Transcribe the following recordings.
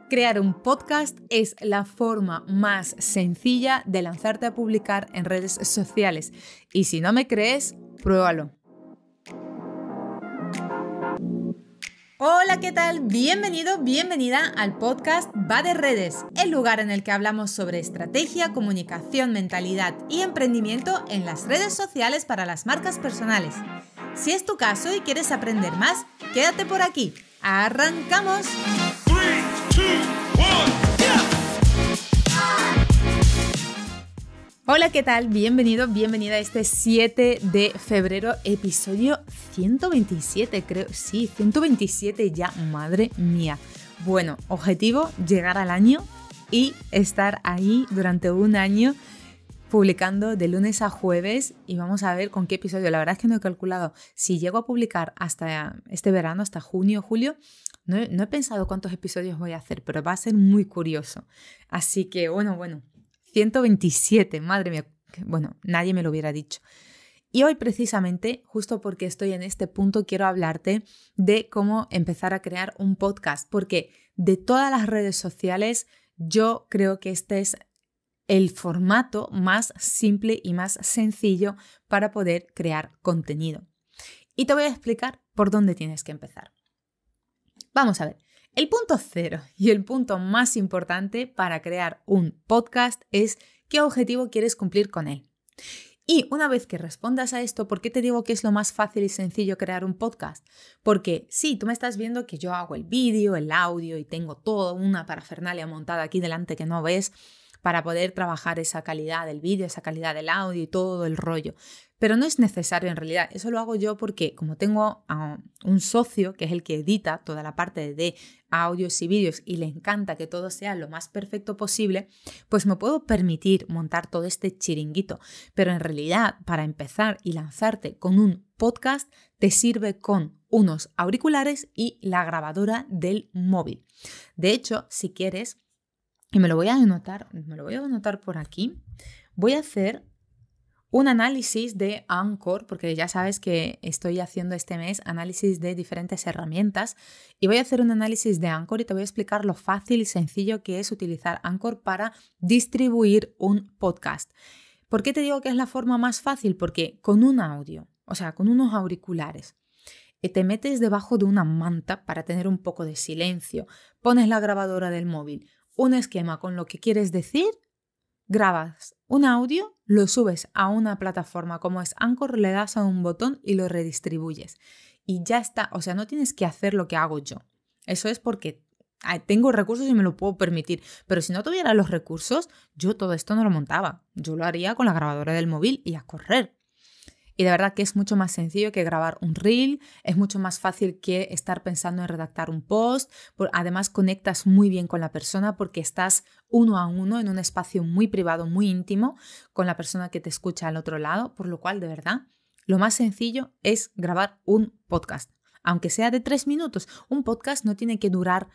Crear un podcast es la forma más sencilla de lanzarte a publicar en redes sociales. Y si no me crees, pruébalo. Hola, ¿qué tal? Bienvenido, bienvenida al podcast Va de Redes, el lugar en el que hablamos sobre estrategia, comunicación, mentalidad y emprendimiento en las redes sociales para las marcas personales. Si es tu caso y quieres aprender más, quédate por aquí. ¡Arrancamos! Hola, ¿qué tal? Bienvenido, bienvenida a este 7 de febrero, episodio 127, creo. Sí, 127 ya, madre mía. Bueno, objetivo, llegar al año y estar ahí durante un año publicando de lunes a jueves y vamos a ver con qué episodio. La verdad es que no he calculado. Si llego a publicar hasta este verano, hasta junio, julio, no he pensado cuántos episodios voy a hacer, pero va a ser muy curioso. Así que bueno. 127, madre mía, bueno, nadie me lo hubiera dicho. Y hoy precisamente, justo porque estoy en este punto, quiero hablarte de cómo empezar a crear un podcast, porque de todas las redes sociales yo creo que este es el formato más simple y más sencillo para poder crear contenido. Y te voy a explicar por dónde tienes que empezar. Vamos a ver. El punto cero y el punto más importante para crear un podcast es qué objetivo quieres cumplir con él. Y una vez que respondas a esto, ¿por qué te digo que es lo más fácil y sencillo crear un podcast? Porque sí, tú me estás viendo que yo hago el vídeo, el audio y tengo toda una parafernalia montada aquí delante que no ves para poder trabajar esa calidad del vídeo, esa calidad del audio y todo el rollo. Pero no es necesario en realidad, eso lo hago yo porque como tengo a un socio que es el que edita toda la parte de audios y vídeos y le encanta que todo sea lo más perfecto posible, pues me puedo permitir montar todo este chiringuito. Pero en realidad, para empezar y lanzarte con un podcast, te sirve con unos auriculares y la grabadora del móvil. De hecho, si quieres, y me lo voy a anotar por aquí, voy a hacer un análisis de Anchor, porque ya sabes que estoy haciendo este mes análisis de diferentes herramientas y voy a hacer un análisis de Anchor y te voy a explicar lo fácil y sencillo que es utilizar Anchor para distribuir un podcast. ¿Por qué te digo que es la forma más fácil? Porque con un audio, o sea, con unos auriculares, te metes debajo de una manta para tener un poco de silencio, pones la grabadora del móvil, un esquema con lo que quieres decir, grabas un audio, lo subes a una plataforma como es Anchor, le das a un botón y lo redistribuyes. Y ya está, o sea, no tienes que hacer lo que hago yo. Eso es porque tengo recursos y me lo puedo permitir. Pero si no tuviera los recursos, yo todo esto no lo montaba. Yo lo haría con la grabadora del móvil y a correr. Y de verdad que es mucho más sencillo que grabar un reel, es mucho más fácil que estar pensando en redactar un post. Además, conectas muy bien con la persona porque estás uno a uno en un espacio muy privado, muy íntimo con la persona que te escucha al otro lado, por lo cual, de verdad, lo más sencillo es grabar un podcast. Aunque sea de 3 minutos, un podcast no tiene que durar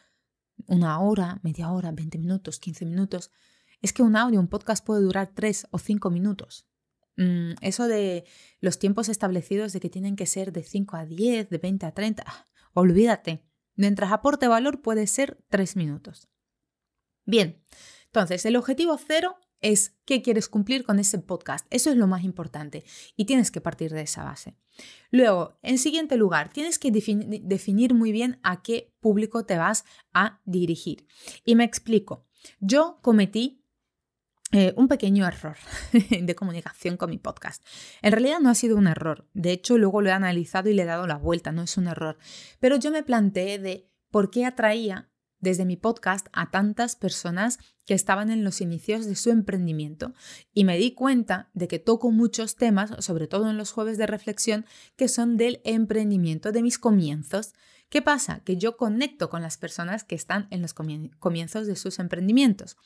1 hora, media hora, 20 minutos, 15 minutos. Es que un podcast puede durar 3 o 5 minutos. Eso de los tiempos establecidos de que tienen que ser de 5 a 10, de 20 a 30, olvídate. Mientras aporte valor puede ser 3 minutos. Bien, entonces el objetivo cero es qué quieres cumplir con ese podcast. Eso es lo más importante y tienes que partir de esa base. Luego, en siguiente lugar, tienes que definir muy bien a qué público te vas a dirigir. Y me explico. Yo cometí un pequeño error de comunicación con mi podcast. En realidad no ha sido un error. De hecho, luego lo he analizado y le he dado la vuelta. No es un error. Pero yo me planteé de por qué atraía desde mi podcast a tantas personas que estaban en los inicios de su emprendimiento. Y me di cuenta de que toco muchos temas, sobre todo en los jueves de reflexión, que son del emprendimiento, de mis comienzos. ¿Qué pasa? Que yo conecto con las personas que están en los comienzos de sus emprendimientos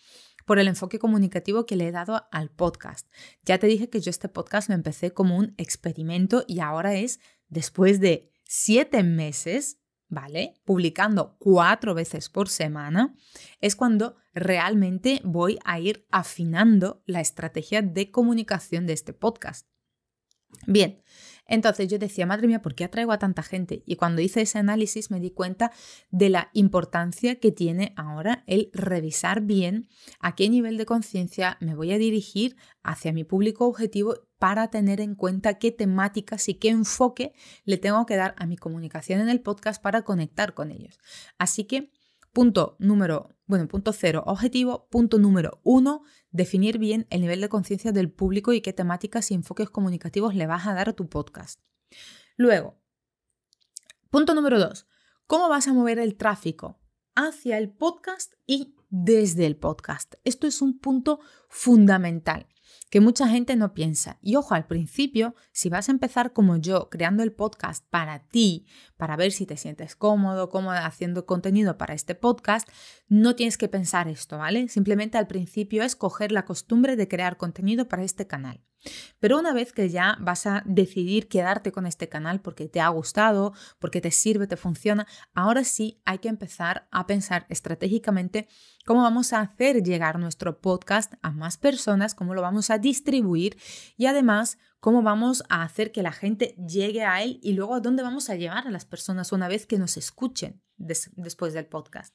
por el enfoque comunicativo que le he dado al podcast. Ya te dije que yo este podcast lo empecé como un experimento y ahora es, después de 7 meses, ¿vale? Publicando 4 veces por semana, es cuando realmente voy a ir afinando la estrategia de comunicación de este podcast. Bien, Entonces yo decía, madre mía, ¿por qué atraigo a tanta gente? Y cuando hice ese análisis me di cuenta de la importancia que tiene ahora el revisar bien a qué nivel de conciencia me voy a dirigir hacia mi público objetivo para tener en cuenta qué temáticas y qué enfoque le tengo que dar a mi comunicación en el podcast para conectar con ellos. Así que punto 0, objetivo. Punto número 1, definir bien el nivel de conciencia del público y qué temáticas y enfoques comunicativos le vas a dar a tu podcast. Luego, punto número 2, ¿cómo vas a mover el tráfico hacia el podcast y desde el podcast? Esto es un punto fundamental que mucha gente no piensa. Y ojo, al principio, si vas a empezar como yo, creando el podcast para ti, para ver si te sientes cómoda haciendo contenido para este podcast, no tienes que pensar esto, ¿vale? Simplemente al principio es coger la costumbre de crear contenido para este canal. Pero una vez que ya vas a decidir quedarte con este canal porque te ha gustado, porque te sirve, te funciona, ahora sí hay que empezar a pensar estratégicamente cómo vamos a hacer llegar nuestro podcast a más personas, cómo lo vamos a distribuir y además cómo vamos a hacer que la gente llegue a él y luego a dónde vamos a llevar a las personas una vez que nos escuchen después del podcast.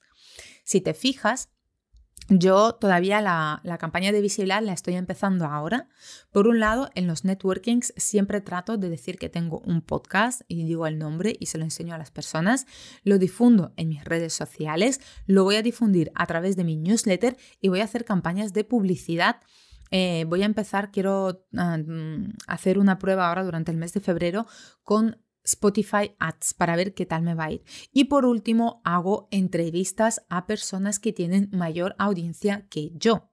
Si te fijas, yo todavía la campaña de visibilidad la estoy empezando ahora. Por un lado, en los networkings siempre trato de decir que tengo un podcast y digo el nombre y se lo enseño a las personas. Lo difundo en mis redes sociales, lo voy a difundir a través de mi newsletter y voy a hacer campañas de publicidad. Voy a empezar, quiero hacer una prueba ahora durante el mes de febrero con Spotify Ads para ver qué tal me va a ir. Y por último, hago entrevistas a personas que tienen mayor audiencia que yo.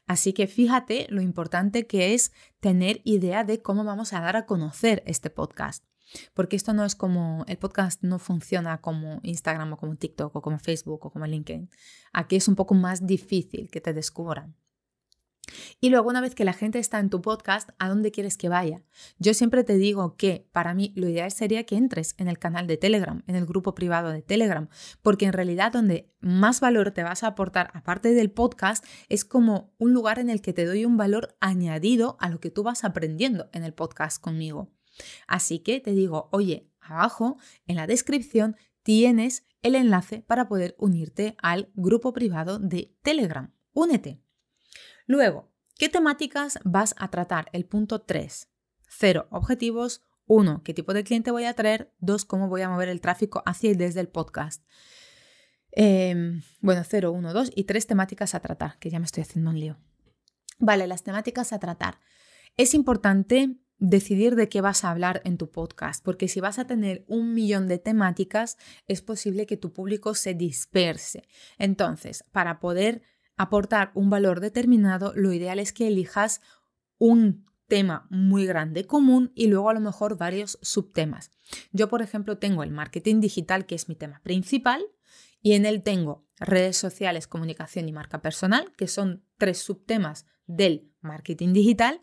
Así que fíjate lo importante que es tener idea de cómo vamos a dar a conocer este podcast. Porque esto no es como, el podcast no funciona como Instagram o como TikTok o como Facebook o como LinkedIn. Aquí es un poco más difícil que te descubran. Y luego, una vez que la gente está en tu podcast, ¿a dónde quieres que vaya? Yo siempre te digo que para mí lo ideal sería que entres en el canal de Telegram, en el grupo privado de Telegram, porque en realidad donde más valor te vas a aportar, aparte del podcast, es como un lugar en el que te doy un valor añadido a lo que tú vas aprendiendo en el podcast conmigo. Así que te digo, oye, abajo en la descripción tienes el enlace para poder unirte al grupo privado de Telegram. Únete. Luego, ¿qué temáticas vas a tratar? El punto 3. 0 objetivos. 1. ¿Qué tipo de cliente voy a traer? 2. ¿Cómo voy a mover el tráfico hacia y desde el podcast? 0, 1, 2 y 3 temáticas a tratar, que ya me estoy haciendo un lío. Vale, las temáticas a tratar. Es importante decidir de qué vas a hablar en tu podcast, porque si vas a tener 1.000.000 de temáticas, es posible que tu público se disperse. Entonces, para poder aportar un valor determinado, lo ideal es que elijas un tema muy grande común y luego a lo mejor varios subtemas. Yo, por ejemplo, tengo el marketing digital, que es mi tema principal, y en él tengo redes sociales, comunicación y marca personal, que son 3 subtemas del marketing digital.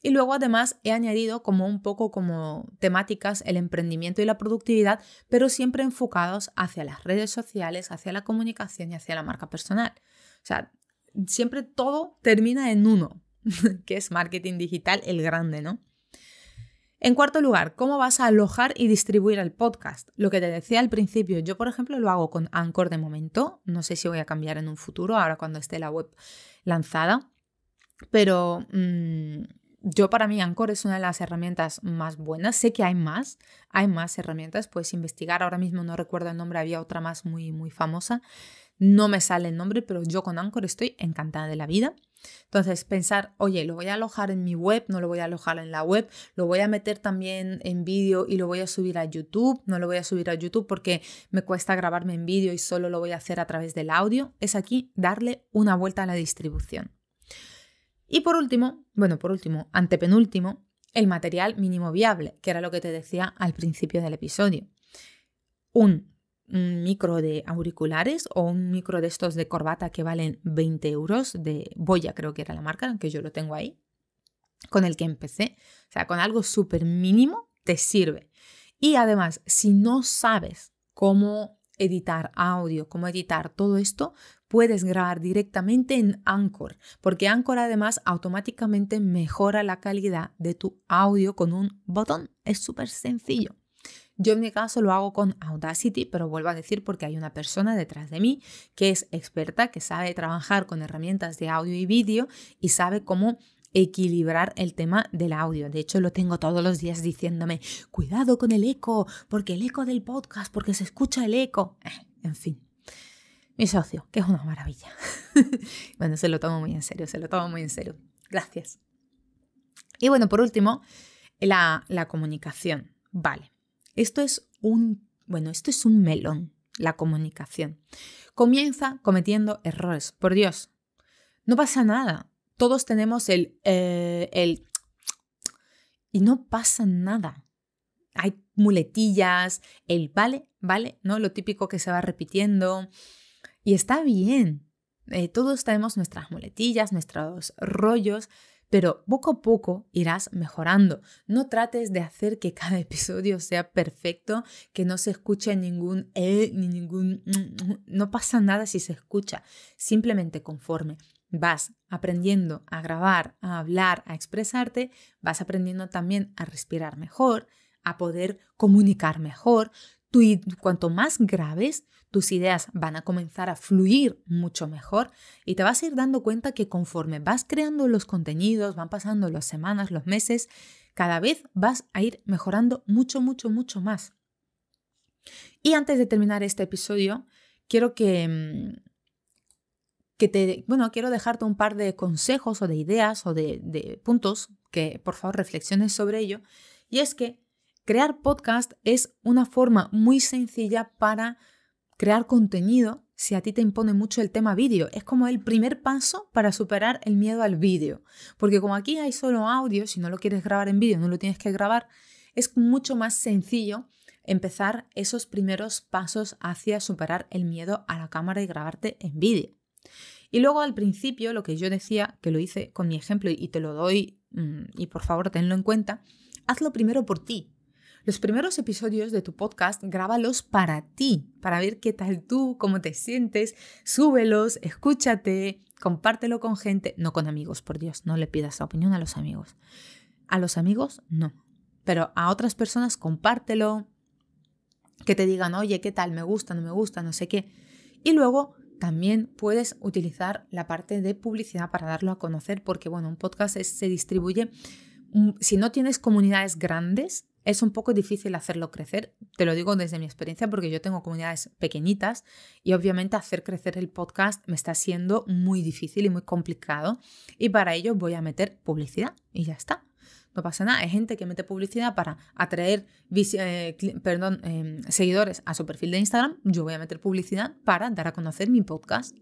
Y luego además he añadido como un poco como temáticas el emprendimiento y la productividad, pero siempre enfocados hacia las redes sociales, hacia la comunicación y hacia la marca personal. O sea, siempre todo termina en uno, que es marketing digital, el grande, ¿no? En cuarto lugar, ¿cómo vas a alojar y distribuir el podcast? Lo que te decía al principio, yo por ejemplo lo hago con Anchor de momento, no sé si voy a cambiar en un futuro, ahora cuando esté la web lanzada, pero yo para mí Anchor es una de las herramientas más buenas. Sé que hay más herramientas, puedes investigar. Ahora mismo no recuerdo el nombre, había otra más muy, muy famosa. No me sale el nombre, pero yo con Anchor estoy encantada de la vida. Entonces pensar, oye, lo voy a alojar en mi web, no lo voy a alojar en la web, lo voy a meter también en vídeo y lo voy a subir a YouTube. No lo voy a subir a YouTube porque me cuesta grabarme en vídeo y solo lo voy a hacer a través del audio. Es aquí darle una vuelta a la distribución. Y por último, antepenúltimo, el material mínimo viable, que era lo que te decía al principio del episodio. Un micro de auriculares o un micro de estos de corbata que valen 20 euros, de Boya creo que era la marca, que yo lo tengo ahí, con el que empecé. O sea, con algo súper mínimo te sirve. Y además, si no sabes cómo editar audio, cómo editar todo esto, puedes grabar directamente en Anchor, porque Anchor además automáticamente mejora la calidad de tu audio con un botón. Es súper sencillo. Yo en mi caso lo hago con Audacity, pero vuelvo a decir porque hay una persona detrás de mí que es experta, que sabe trabajar con herramientas de audio y vídeo y sabe cómo equilibrar el tema del audio. De hecho, lo tengo todos los días diciéndome, cuidado con el eco, porque el eco del podcast, porque se escucha el eco. En fin, mi socio, que es una maravilla. Bueno, se lo tomo muy en serio, Gracias. Y bueno, por último, la comunicación. Vale, esto es un melón, la comunicación. Comienza cometiendo errores, por Dios. No pasa nada. Todos tenemos el y no pasa nada. Hay muletillas, el vale, ¿no? Lo típico que se va repitiendo. Y está bien. Todos tenemos nuestras muletillas, nuestros rollos, pero poco a poco irás mejorando. No trates de hacer que cada episodio sea perfecto, que no se escuche ningún ni ningún... No pasa nada si se escucha. Simplemente conforme vas aprendiendo a grabar, a hablar, a expresarte, vas aprendiendo también a respirar mejor, a poder comunicar mejor. Cuanto más grabes, tus ideas van a comenzar a fluir mucho mejor y te vas a ir dando cuenta que conforme vas creando los contenidos, van pasando las semanas, los meses, cada vez vas a ir mejorando mucho, mucho, mucho más. Y antes de terminar este episodio, quiero quiero dejarte un par de consejos o de ideas o de puntos que por favor reflexiones sobre ello. Y es que crear podcast es una forma muy sencilla para crear contenido si a ti te impone mucho el tema vídeo. Es como el primer paso para superar el miedo al vídeo. Porque como aquí hay solo audio, si no lo quieres grabar en vídeo, no lo tienes que grabar, es mucho más sencillo empezar esos primeros pasos hacia superar el miedo a la cámara y grabarte en vídeo. Y luego al principio, lo que yo decía, que lo hice con mi ejemplo y te lo doy, y por favor tenlo en cuenta, hazlo primero por ti. Los primeros episodios de tu podcast, grábalos para ti, para ver qué tal tú, cómo te sientes, súbelos, escúchate, compártelo con gente, no con amigos, por Dios, no le pidas la opinión a los amigos. A los amigos, no. Pero a otras personas, compártelo, que te digan, oye, ¿qué tal? Me gusta, no sé qué. Y luego también puedes utilizar la parte de publicidad para darlo a conocer, porque un podcast se distribuye. Si no tienes comunidades grandes, es un poco difícil hacerlo crecer. Te lo digo desde mi experiencia porque yo tengo comunidades pequeñitas y obviamente hacer crecer el podcast me está siendo muy difícil y muy complicado. Y para ello voy a meter publicidad y ya está. No pasa nada. Hay gente que mete publicidad para atraer seguidores a su perfil de Instagram. Yo voy a meter publicidad para dar a conocer mi podcast.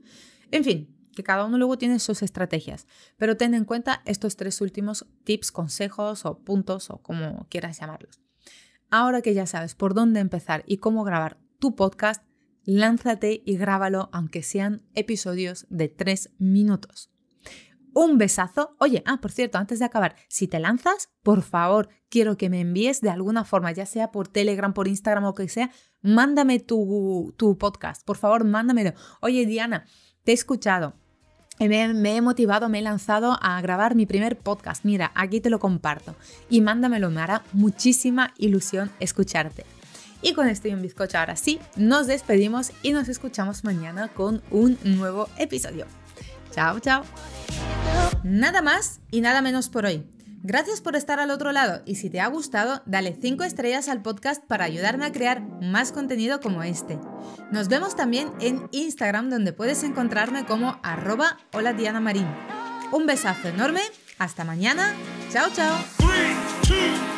En fin, que cada uno luego tiene sus estrategias. Pero ten en cuenta estos 3 últimos tips, consejos o puntos o como quieras llamarlos. Ahora que ya sabes por dónde empezar y cómo grabar tu podcast, lánzate y grábalo aunque sean episodios de 3 minutos. Un besazo. Oye, por cierto, antes de acabar, si te lanzas, por favor, quiero que me envíes de alguna forma, ya sea por Telegram, por Instagram o lo que sea, mándame tu podcast. Por favor, mándamelo. Oye, Diana, te he escuchado. Me he motivado, me he lanzado a grabar mi primer podcast. Mira, aquí te lo comparto. Y mándamelo, me hará muchísima ilusión escucharte. Y con esto y un bizcocho, ahora sí, nos despedimos y nos escuchamos mañana con un nuevo episodio. Chao, chao. Nada más y nada menos por hoy. Gracias por estar al otro lado y si te ha gustado, dale 5 estrellas al podcast para ayudarme a crear más contenido como este. Nos vemos también en Instagram donde puedes encontrarme como @holadianamarin. Un besazo enorme, hasta mañana, chao chao. 3, 2,